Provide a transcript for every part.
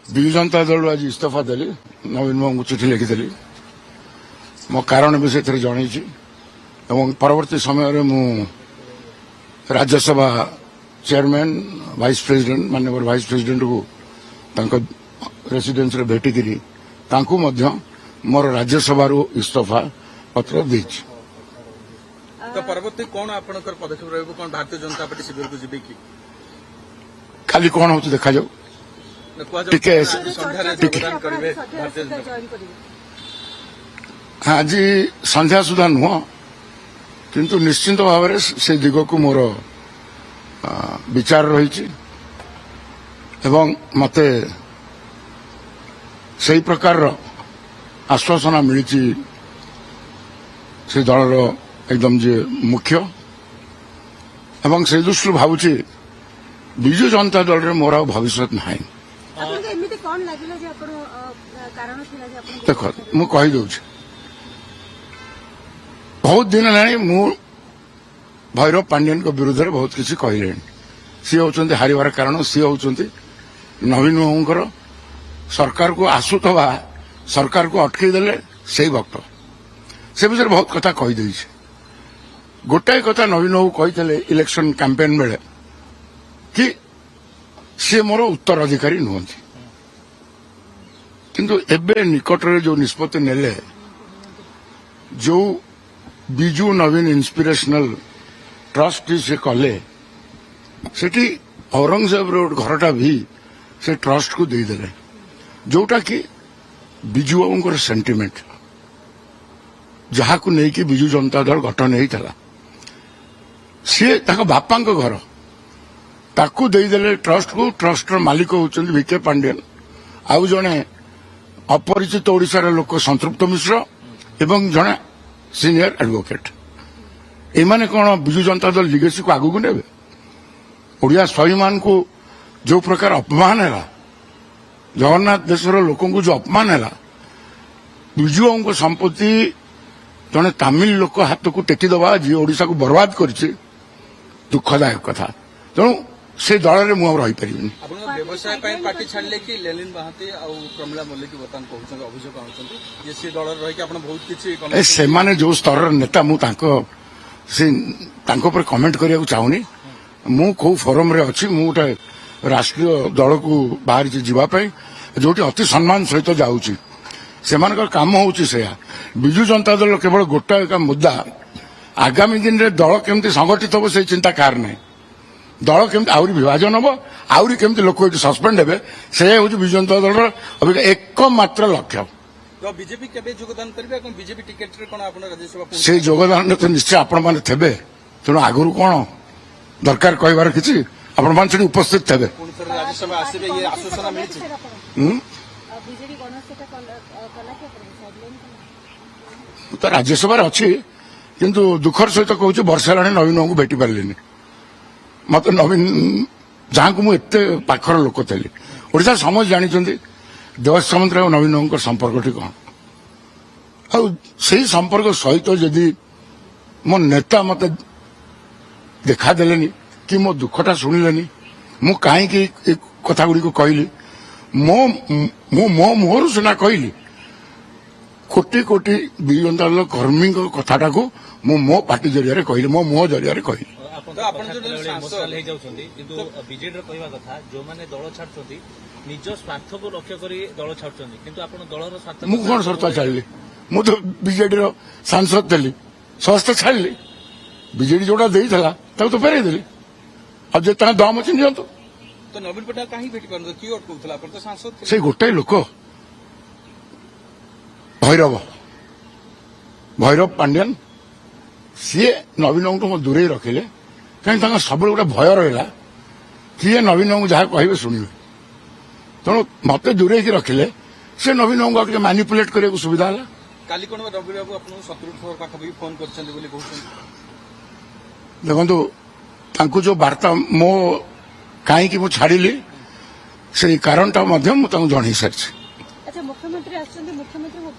ବିଜୁ ଜନତା ଦଳରୁ ଆଜି ଇସ୍ତଫା ଦେଲି। ନବୀନ ବାବୁଙ୍କୁ ଚିଠି ଲେଖିଦେଲି। ମୋ କାରଣ ବି ସେଥିରେ ଜଣେଇଛି ଏବଂ ପରବର୍ତ୍ତୀ ସମୟରେ ମୁଁ ରାଜ୍ୟସଭା ଚେୟାରମ୍ୟାନ୍ ଭାଇସ୍ ପ୍ରେସିଡେଣ୍ଟ ମାନ୍ୟବର ଭାଇସ୍ ପ୍ରେସିଡେଣ୍ଟଙ୍କୁ ତାଙ୍କ ରେସିଡେନ୍ସରେ ଭେଟିକିରି ତାଙ୍କୁ ମଧ୍ୟ ମୋର ରାଜ୍ୟସଭାରୁ ଇସ୍ତଫା ପତ୍ର ଦେଇଛି। ତ ପରବର୍ତ୍ତୀ କଣ ଆପଣଙ୍କର ପଦକ୍ଷେପ ରହିବ? କଣ ଭାରତୀୟ ଜନତା ପାର୍ଟି ଶିବିରକୁ ଯିବେ କି? ଖାଲି କଣ ହଉଛି ଦେଖାଯାଉ। ଟିକେ ସନ୍ଧ୍ୟାରେ ଯୋଗଦାନ କରିବେ ଭାରତୀୟ ଜନତା ପାର୍ଟି? ଆଜି ସନ୍ଧ୍ୟା ସୁଦ୍ଧା ନୁହଁ, କିନ୍ତୁ ନିଶ୍ଚିନ୍ତ ଭାବରେ ସେ ଦିଗକୁ ମୋର ବିଚାର ରହିଛି ଏବଂ ମୋତେ ସେହି ପ୍ରକାରର ଆଶ୍ୱାସନା ମିଳିଛି ସେ ଦଳର ଏକଦମ ଯିଏ ମୁଖ୍ୟ ଏବଂ ସେ ଦୃଷ୍ଟିରୁ ଭାବୁଛି ବିଜୁ ଜନତା ଦଳରେ ମୋର ଆଉ ଭବିଷ୍ୟତ ନାହିଁ। ଦେଖ ମୁଁ କହିଦେଉଛି, ବହୁତ ଦିନ ହେଲାଣି ମୁଁ ଭୈରବ ପାଣ୍ଡିଆନଙ୍କ ବିରୁଦ୍ଧରେ ବହୁତ କିଛି କହିଲେଣି। ସିଏ ହେଉଛନ୍ତି ହାରିବାର କାରଣ, ସିଏ ହେଉଛନ୍ତି ନବୀନ ବାବୁଙ୍କର ସରକାରକୁ ଆସୁଥିବା ସରକାରକୁ ଅଟକେଇ ଦେଲେ ସେଇ ଭକ୍ତ। ସେ ବିଷୟରେ ବହୁତ କଥା କହିଦେଇଛି। ଗୋଟାଏ କଥା ନବୀନ ବାବୁ କହିଥିଲେ ଇଲେକ୍ସନ କ୍ୟାମ୍ପେନ୍ ବେଳେ କି ସିଏ ମୋର ଉତ୍ତରାଧିକାରୀ ନୁହନ୍ତି, କିନ୍ତୁ ଏବେ ନିକଟରେ ଯୋଉ ନିଷ୍ପତ୍ତି ନେଲେ, ଯୋଉ ବିଜୁ ନବୀନ ଇନ୍ସପିରେସନାଲ ଟ୍ରଷ୍ଟ ସେ କଲେ, ସେଠି ଔରଙ୍ଗଜେବର ଗୋଟେ ଘରଟା ବି ସେ ଟ୍ରଷ୍ଟକୁ ଦେଇଦେଲେ, ଯୋଉଟା କି ବିଜୁ ବାବୁଙ୍କର ସେଣ୍ଟିମେଣ୍ଟ, ଯାହାକୁ ନେଇକି ବିଜୁ ଜନତା ଦଳ ଗଠନ ହେଇଥିଲା। ସିଏ ତାଙ୍କ ବାପାଙ୍କ ଘର, ତାକୁ ଦେଇଦେଲେ ଟ୍ରଷ୍ଟକୁ। ଟ୍ରଷ୍ଟର ମାଲିକ ହେଉଛନ୍ତି ଭିକେ ପାଣ୍ଡିଆନ, ଆଉ ଜଣେ ଅପରିଚିତ ଓଡ଼ିଶାର ଲୋକ ସନ୍ତୃପ୍ତ ମିଶ୍ର ଏବଂ ଜଣେ ସିନିୟର ଆଡଭୋକେଟ୍। ଏମାନେ କଣ ବିଜୁ ଜନତା ଦଳ ଲିଗେସିକୁ ଆଗକୁ ନେବେ? ଓଡ଼ିଆ ସ୍ୱାଭିମାନକୁ ଯୋଉ ପ୍ରକାର ଅପମାନ ହେଲା, ଜଗନ୍ନାଥ ଦେଶର ଲୋକଙ୍କୁ ଯୋଉ ଅପମାନ ହେଲା, ବିଜୁ ବାବୁଙ୍କ ସମ୍ପତ୍ତି ଜଣେ ତାମିଲ ଲୋକ ହାତକୁ ଟେକିଦେବା, ଯିଏ ଓଡ଼ିଶାକୁ ବର୍ବାଦ କରିଛି, ଦୁଃଖଦାୟକ କଥା। ତେଣୁ ସେ ଦଳରେ ମୁଁ ଆଉ ରହିପାରିବିନି। ଆପଣଙ୍କ ବ୍ୟବସାୟ ପାଇଁ ପାର୍ଟି ଛାଡ଼ିଲେ କି ଲେଲିନ ମହାନ୍ତି ଆଉ ପ୍ରମିଳା ମଲ୍ଲିକ ବର୍ତ୍ତମାନ କହୁଛନ୍ତି, ଅଭିଯୋଗ ଆଣୁଛନ୍ତି ଯେ ସେ ଦଳରେ ରହିକି ଆପଣ ବହୁତ କିଛି ସେମାନେ ଯୋଉ ସ୍ତରର ନେତା, ମୁଁ ତାଙ୍କ ଉପରେ କମେଣ୍ଟ କରିବାକୁ ଚାହୁଁନି। ମୁଁ କୋଉ ଫୋରମରେ ଅଛି, ମୁଁ ଗୋଟେ ରାଷ୍ଟ୍ରୀୟ ଦଳକୁ ବାହାରିଛି ଯିବା ପାଇଁ, ଯୋଉଠି ଅତି ସମ୍ମାନ ସହିତ ଯାଉଛି। ସେମାନଙ୍କର କାମ ହେଉଛି ସେଇଆ। ବିଜୁ ଜନତା ଦଳ କେବଳ ଗୋଟାଏ ଏକ ମୁଦ୍ଦା, ଆଗାମୀ ଦିନରେ ଦଳ କେମିତି ସଂଗଠିତ ହେବ ସେଇ ଚିନ୍ତା କାହାର ନାହିଁ। ଦଳ କେମିତି ଆହୁରି ବିଭାଜନ ହେବ, ଆହୁରି କେମିତି ଲୋକ ଏଠି ସସ୍ପେଣ୍ଡ ହେବେ, ସେ ହେଉଛି ବିଜୁ ଜନତା ଦଳର ଏକମାତ୍ର ଲକ୍ଷ୍ୟ। ବିଜେପି କେବେ ଯୋଗଦାନ କରିବେ ଏବଂ ବିଜେପି ଟିକେଟରେ କଣ ଆପଣ ରାଜ୍ୟସଭା? ସେଇ ଯୋଗଦାନରେ ତ ନିଶ୍ଚୟ ଆପଣମାନେ ଥେବେ, ତେଣୁ ଆଗରୁ କଣ ଦରକାର କହିବାର କିଛି, ଆପଣମାନେ ସେଠି ଉପସ୍ଥିତ ଥେବେ। ରାଜ୍ୟସଭା ଆସିବେ, ଇଏ ଆଶ୍ୱାସନା ମିଳିଛି। ମୁଁ ତ ରାଜ୍ୟସଭାରେ ଅଛି, କିନ୍ତୁ ଦୁଃଖର ସହିତ କହୁଛି ବର୍ଷେ ହେଲାଣି ନବୀନ ବାବୁଙ୍କୁ ଭେଟି ପାରିଲିନି। ମତେ ନବୀନ, ଯାହାଙ୍କୁ ମୁଁ ଏତେ ପାଖର ଲୋକ ଥିଲି, ଓଡ଼ିଶାର ସମସ୍ତେ ଜାଣିଛନ୍ତି ଦେବାଶିଷ ସାମନ୍ତରାୟ ଆଉ ନବୀନ ବାବୁଙ୍କର ସମ୍ପର୍କଟି କ'ଣ। ଆଉ ସେଇ ସମ୍ପର୍କ ସହିତ ଯଦି ମୋ ନେତା ମତେ ଦେଖାଦେଲେନି କି ମୋ ଦୁଃଖଟା ଶୁଣିଲେନି, ମୁଁ କାହିଁକି ଏ କଥାଗୁଡ଼ିକୁ କହିଲି? ମୁଁ ମୋ ମୁହଁରୁ ସିନା କହିଲି, କୋଟି କୋଟି ବିଜୁ ଜନତା ଦଳ କର୍ମୀଙ୍କ କଥାଟାକୁ ମୁଁ ମୋ ପାର୍ଟି ଜରିଆରେ କହିଲି, ମୋ ମୁହଁ ଜରିଆରେ କହିଲି। ଆପଣ ହେଇଯାଉଛନ୍ତି, କିନ୍ତୁ ବିଜେଡିର କହିବା କଥା ଯୋଉମାନେ ଦଳ ଛାଡୁଛନ୍ତି ନିଜ ସ୍ୱାର୍ଥକୁ ଲକ୍ଷ୍ୟ କରି ଦଳ ଛାଡୁଛନ୍ତି, କିନ୍ତୁ ଆପଣ ଦଳର ସ୍ୱାର୍ଥ। ମୁଁ କଣ ସ୍ୱାର୍ଥ ଛାଡ଼ିଲି? ମୁଁ ତ ବିଜେଡିର ସାଂସଦ ଥିଲି, ସମସ୍ତେ ଛାଡ଼ିଲି। ବିଜେଡି ଯୋଉଟା ଦେଇଥିଲା ତାକୁ ତ ଫେରେଇ ଦେଲି। ଆଉ ଯେ ତାଙ୍କ ଦମ ଅଛି ନିଅନ୍ତୁ। ତ ନବୀନ ପଟ୍ଟନାୟକ କାହିଁକି ଭେଟି ପାରୁନଥିଲେ? କିଏ ଅଟକଉଥିଲା? ଆପଣ ତ ସାଂସଦ ଥିଲେ। ସେଇ ଗୋଟାଏ ଲୋକ ଭୈରବ ପାଣ୍ଡିଆନ, ସିଏ ନବୀନ ବାବୁଙ୍କୁ ଦୂରେଇ ରଖିଲେ। କାହିଁକି ତାଙ୍କ ସବୁବେଳେ ଗୋଟେ ଭୟ ରହିଲା, କିଏ ନବୀନ ବାବୁ ଯାହା କହିବେ ଶୁଣିବେ। ତେଣୁ ମତେ ଦୂରେଇକି ରଖିଲେ, ସେ ନବୀନ ବାବୁଙ୍କୁ ଆଉ ଟିକେ ମ୍ୟାନିପୁଲେଟ୍ କରିବାକୁ ସୁବିଧା ହେଲା। କାଲି କଣ ନବୀନ ବାବୁ ଆପଣଙ୍କୁ 70 ଥର ପାଖାପାଖି ଫୋନ କରିଛନ୍ତି ବୋଲି କହୁଛନ୍ତି? ଦେଖନ୍ତୁ, ତାଙ୍କୁ ଯୋଉ ବାର୍ତ୍ତା ମୋ କାହିଁକି ମୁଁ ଛାଡ଼ିଲି, ସେଇ କାରଣଟା ମଧ୍ୟ ମୁଁ ତାଙ୍କୁ ଜଣେଇ ସାରିଛି।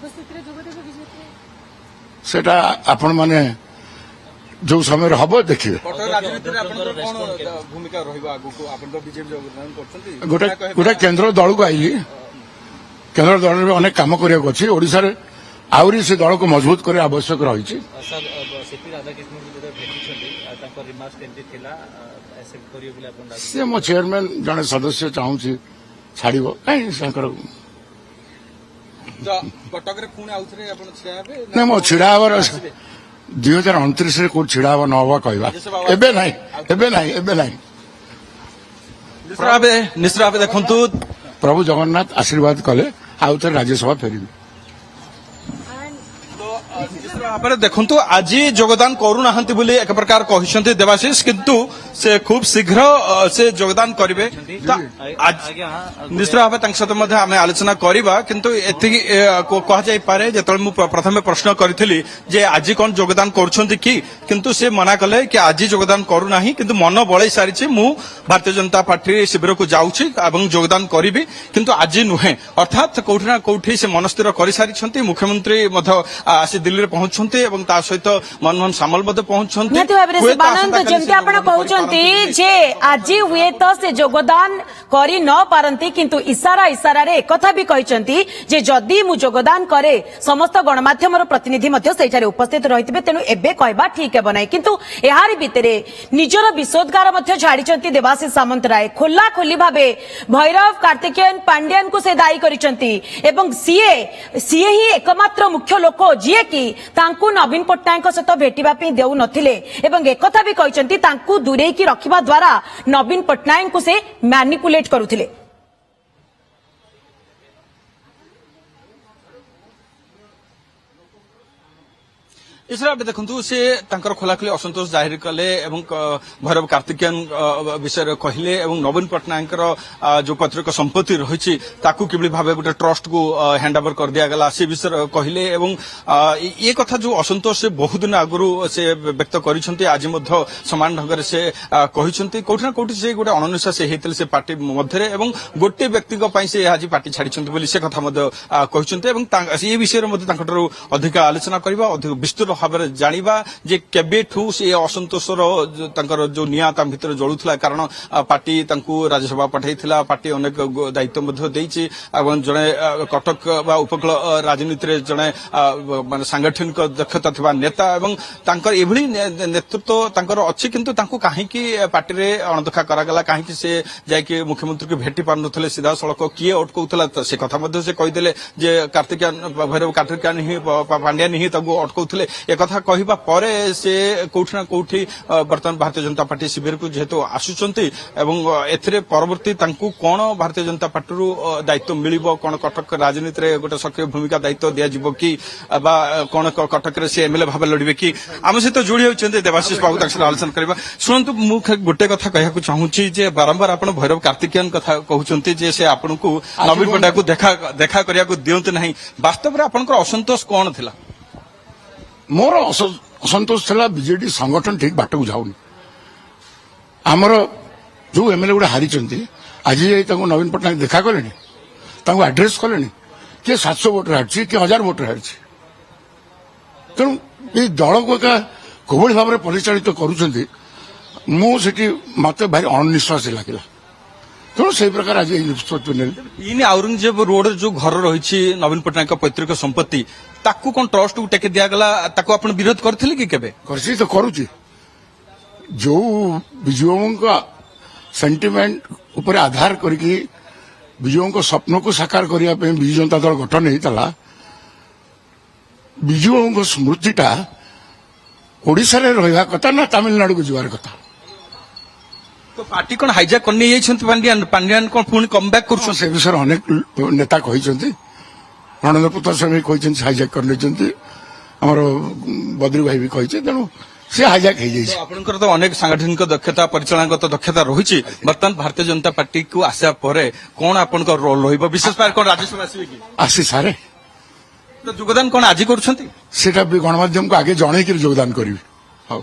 ସେଟା ଆପଣମାନେ ଯୋଉ ସମୟରେ ହବ ଦେଖିବେ। ଗୋଟେ କେନ୍ଦ୍ର ଦଳକୁ ଆଇଲି, କେନ୍ଦ୍ର ଦଳରେ ଅନେକ କାମ କରିବାକୁ ଅଛି। ଓଡ଼ିଶାରେ ଆହୁରି ସେ ଦଳକୁ ମଜବୁତ କରିବା ଆବଶ୍ୟକ ରହିଛି। ସାର୍ ସିପି ରାଧାକୃଷ୍ଣଙ୍କୁ ଯେତେବେଳେ ଭେଟିଛନ୍ତି ତାଙ୍କ ରିମାର୍କ କେମିତି ଥିଲା ଆକ୍ସେପ୍ଟ କରିବେ ବୋଲି ଆପଣ ସେ ମୋ ଚେୟାରମ୍ୟାନ ଜଣେ ସଦସ୍ୟ ଚାହୁଁଛି ଛାଡ଼ିବ କାହିଁକି ତାଙ୍କର ତ କଟକରେ ପୁଣି ଆଉଥରେ ଆପଣ ଛିଡ଼ା ହେବେ ନା ମୋ ଛିଡ଼ା ହେବାର 2029ରେ କୋଉଠି ଛିଡ଼ା ହବ ନ ହବ କହିବା ଏବେ ନାହିଁ ଏବେ ନାହିଁ ଏବେ ନାହିଁ। ନିଶ୍ଚିତ ଭାବେ ଦେଖନ୍ତୁ ପ୍ରଭୁ ଜଗନ୍ନାଥ ଆଶୀର୍ବାଦ କଲେ ଆଉ ଥରେ ରାଜ୍ୟସଭା ଫେରିବି। ନିଶ୍ଚିତ ଭାବରେ ଦେଖନ୍ତୁ ଆଜି ଯୋଗଦାନ କରୁନାହାନ୍ତି ବୋଲି ଏକ ପ୍ରକାର କହିଛନ୍ତି ଦେବାଶିଷ, କିନ୍ତୁ ସେ ଖୁବ୍ ଶୀଘ୍ର ସେ ଯୋଗଦାନ କରିବେ। ତ ନିଶ୍ଚିତ ଭାବେ ତାଙ୍କ ସହିତ ମଧ୍ୟ ଆମେ ଆଲୋଚନା କରିବା, କିନ୍ତୁ ଏତିକି କୁହାଯାଇପାରେ ଯେତେବେଳେ ମୁଁ ପ୍ରଥମେ ପ୍ରଶ୍ନ କରିଥିଲି ଯେ ଆଜି କଣ ଯୋଗଦାନ କରୁଛନ୍ତି କି, କିନ୍ତୁ ସେ ମନା କଲେ କି ଆଜି ଯୋଗଦାନ କରୁନାହିଁ, କିନ୍ତୁ ମନ ବଳେଇ ସାରିଛି ମୁଁ ଭାରତୀୟ ଜନତା ପାର୍ଟି ଶିବିରକୁ ଯାଉଛି ଏବଂ ଯୋଗଦାନ କରିବି, କିନ୍ତୁ ଆଜି ନୁହେଁ। ଅର୍ଥାତ୍ କୋଉଠି ନା କୋଉଠି ସେ ମନସ୍ଥିର କରିସାରିଛନ୍ତି। ମୁଖ୍ୟମନ୍ତ୍ରୀ ମଧ୍ୟ ଆସି ଦିଲ୍ଲୀରେ ପହଞ୍ଚୁଛନ୍ତି ଏବଂ ତା ସହିତ ମନମୋହନ ସାମଲ ମଧ୍ୟ ପହଞ୍ଚୁଛନ୍ତି। ନିହାତି ଭାବରେ ଯେମିତି ଆପଣ କହୁଛନ୍ତି ଯେ ଆଜି ହୁଏତ ସେ ଯୋଗଦାନ କରି ନ ପାରନ୍ତି, କିନ୍ତୁ ଇସାରାରେ ଏକଥା ବି କହିଛନ୍ତି ଯେ ଯଦି ମୁଁ ଯୋଗଦାନ କରେ ସମସ୍ତ ଗଣମାଧ୍ୟମର ପ୍ରତିନିଧି ମଧ୍ୟ ସେଇଠାରେ ଉପସ୍ଥିତ ରହିଥିବେ, ତେଣୁ ଏବେ କହିବା ଠିକ ହେବ ନାହିଁ। କିନ୍ତୁ ଏହାରି ଭିତରେ ନିଜର ବିଷୋଦ୍ଗାର ମଧ୍ୟ ଛାଡ଼ିଛନ୍ତି ଦେବାଶିଷ ସାମନ୍ତରାୟ। ଖୋଲାଖୋଲି ଭାବେ ଭୈରବ କାର୍ତ୍ତିକେୟନ ପାଣ୍ଡିଆନଙ୍କୁ ସେ ଦାୟୀ କରିଛନ୍ତି ଏବଂ ସିଏ ହିଁ ଏକମାତ୍ର ମୁଖ୍ୟ ଲୋକ ଯିଏକି ତାଙ୍କୁ ନବୀନ ପଟ୍ଟନାୟକଙ୍କ ସହିତ ଭେଟିବା ପାଇଁ ଦେଉନଥିଲେ ଏବଂ ଏକଥା ବି କହିଛନ୍ତି ତାଙ୍କୁ ଦୂରେଇକି ରଖିବା ଦ୍ୱାରା ନବୀନ ପଟ୍ଟନାୟକଙ୍କୁ ସେ ମ୍ୟାନିପୁଲେଟ୍ କରୁଥିଲେ। ଏସବୁ ଦେଖନ୍ତୁ ସେ ତାଙ୍କର ଖୋଲାଖୋଲି ଅସନ୍ତୋଷ ଜାହିର କଲେ ଏବଂ ଭୈରବ କାର୍ତ୍ତିକେୟନ ବିଷୟରେ କହିଲେ ଏବଂ ନବୀନ ପଟ୍ଟନାୟକଙ୍କର ଯୋଉ ପୈତୃକ ସମ୍ପତ୍ତି ରହିଛି ତାକୁ କିଭଳି ଭାବେ ଗୋଟେ ଟ୍ରଷ୍ଟକୁ ହ୍ୟାଣ୍ଡଓଭର କରିଦିଆଗଲା ସେ ବିଷୟରେ କହିଲେ ଏବଂ ଏ କଥା ଯୋଉ ଅସନ୍ତୋଷ ସେ ବହୁଦିନ ଆଗରୁ ସେ ବ୍ୟକ୍ତ କରିଛନ୍ତି, ଆଜି ମଧ୍ୟ ସମାନ ଢଙ୍ଗରେ ସେ କହିଛନ୍ତି କୋଉଠି ନା କୋଉଠି ସେ ଗୋଟେ ଅଣନିଶ୍ୱାସୀ ହେଇଥିଲେ ସେ ପାର୍ଟି ମଧ୍ୟରେ ଏବଂ ଗୋଟିଏ ବ୍ୟକ୍ତିଙ୍କ ପାଇଁ ସେ ଆଜି ପାର୍ଟି ଛାଡ଼ିଛନ୍ତି ବୋଲି ସେ କଥା ମଧ୍ୟ କହିଛନ୍ତି ଏବଂ ଏ ବିଷୟରେ ମଧ୍ୟ ତାଙ୍କଠାରୁ ଅଧିକ ଆଲୋଚନା କରିବା, ଅଧିକ ବିସ୍ତୃତ ଭାବରେ ଜାଣିବା ଯେ କେବେଠୁ ସେ ଅସନ୍ତୋଷର ତାଙ୍କର ଯୋଉ ନିଆଁ ତା ଭିତରେ ଜଳୁଥିଲା। କାରଣ ପାର୍ଟି ତାଙ୍କୁ ରାଜ୍ୟସଭା ପଠାଇଥିଲା, ପାର୍ଟି ଅନେକ ଦାୟିତ୍ୱ ମଧ୍ୟ ଦେଇଛି ଏବଂ ଜଣେ କଟକ ବା ଉପକୂଳ ରାଜନୀତିରେ ଜଣେ ମାନେ ସାଂଗଠନିକ ଦକ୍ଷତା ଥିବା ନେତା ଏବଂ ତାଙ୍କର ଏଭଳି ନେତୃତ୍ୱ ତାଙ୍କର ଅଛି, କିନ୍ତୁ ତାଙ୍କୁ କାହିଁକି ପାର୍ଟିରେ ଅଣଦେଖା କରାଗଲା, କାହିଁକି ସେ ଯାଇକି ମୁଖ୍ୟମନ୍ତ୍ରୀଙ୍କୁ ଭେଟି ପାରୁନଥିଲେ, ସିଧାସଳଖ କିଏ ଅଟକାଉଥିଲା ସେ କଥା ମଧ୍ୟ ସେ କହିଦେଲେ ଯେ ଭୈରବ କାର୍ତ୍ତିକେୟନ ହିଁ ପାଣ୍ଡିଆନ ହିଁ ତାଙ୍କୁ ଅଟକାଉଥିଲେ। एकथा कहवा पर से कोठी ना कोठी बर्तमान भारतीय जनता पार्टी शिविर को जेहेतु आसुचंती एवं एथिरे परवर्ती तांकु कोन भारतीय जनता पार्टी रु दायित्व मिलिबो, कोन कटक राजनीति रे गोटे सक्रिय भूमिका दायित्व दिया जिवो कि बा कोन कटक रे से एमएलए भाबे लड़िबे कि आम सहित जोड़ी होचंती देवाशीष बाबू ताक आलोचना करबा। सुनंतु मु गोटे कथा कहया को चाहूची जे बारंबार आपण भैरव कार्तिकेयन कथा कहउचंती जे से आपनकु नवीन पट्टनायक को देखा करिया को दियंत नहीं, वास्तव रे आपनकर असंतोष कोन थिला? मोर असंतोष था बीजेडी संगठन ठीक बाट को जाऊनी। आमर जो एमएलए गुड़ा हारी आज नवीन पट्टनायक देखा कले आड्रेस कले किए 700 वोटर हारी किए 1000 वोटर हारी। तेणु ये दल को एका कोभली भाव में परिचालित करुँच मत भारी अनिश्वास लगे। तेणु से प्रकार आज निष्पत्ति ने औरंगजेब रोड जो घर रही नवीन पट्टनायक पैतृक संपत्ति ताकू कौन ट्रस्ट को टेके दियागला ताकू आपण विरोध करथिले कि केबे? करसी तो करूची जो विजयों का सेंटिमेंट ऊपर आधार करके विजयों को स्वप्न को साकार करने विजु जनता दल गठन होता विजयों को स्मृतिटा ओडिशा रे रहिबा कथा ना तमिलनाडु को जीवार कथा। तो पार्टी कौन हाईजैक करने पांड्यान कौन पुणी कम बैक कर से विषय अनेक नेता कहते रणेंद्र प्रताप स्वामी कहते हाईजैक कर बद्री भाई भी कहते तेणु सी हाईजैक हो जाए। आपंकर तो अनेक सांगठनिक दक्षता परिचालनागत दक्षता रही बर्तमान भारतीय जनता पार्टी को आसा पर कौन आपण रोल रही विशेष कौन राज्यसभा आसवे कि आसी सारे तो योगदान कौन आज कर गणमाध्यम को आगे जन योगदान करी। हाँ।